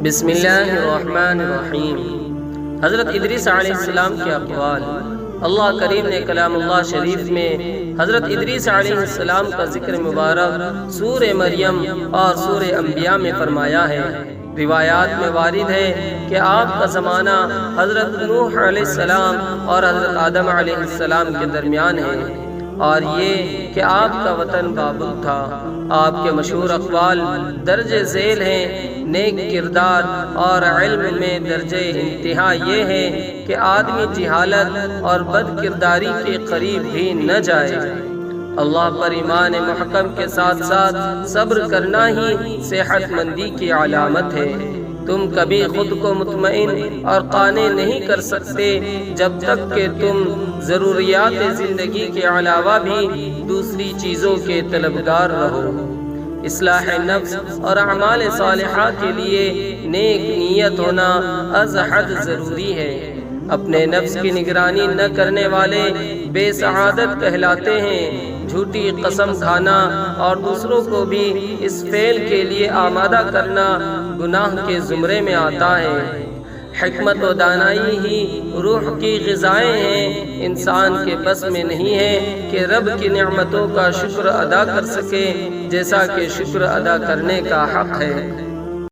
بسم اللہ الرحمن الرحیم۔ حضرت ادریس علیہ السلام کے اقوال۔ اللہ کریم نے کلام اللہ شریف میں حضرت ادریس علیہ السلام کا ذکر مبارک سورہ مریم اور سورہ انبیاء میں فرمایا ہے۔ روایات میں وارد ہے کہ آپ کا زمانہ حضرت نوح علیہ السلام اور حضرت آدم علیہ السلام کے درمیان ہے، اور یہ کہ آپ کا وطن بابل تھا۔ آپ کے مشہور اقوال درجہ ذیل ہیں۔ نیک کردار اور علم میں درجہ انتہا یہ ہے کہ آدمی جہالت اور بد کرداری کے قریب بھی نہ جائے۔ اللہ پر ایمان محکم کے ساتھ ساتھ صبر کرنا ہی صحت مندی کی علامت ہے۔ تم کبھی خود کو مطمئن اور قانع نہیں کر سکتے جب تک کہ تم ضروریات زندگی کے علاوہ بھی دوسری چیزوں کے طلبگار رہو۔ اصلاح نفس اور اعمال صالحہ کے لیے نیک نیت ہونا از حد ضروری ہے۔ اپنے نفس کی نگرانی نہ کرنے والے بے سعادت کہلاتے ہیں۔ جھوٹی قسم کھانا اور دوسروں کو بھی اس فعل کے لیے آمادہ کرنا گناہ کے زمرے میں آتا ہے۔ حکمت و دانائی ہی روح کی غذائیں ہیں۔ انسان کے بس میں نہیں ہے کہ رب کی نعمتوں کا شکر ادا کر سکے جیسا کہ شکر ادا کرنے کا حق ہے۔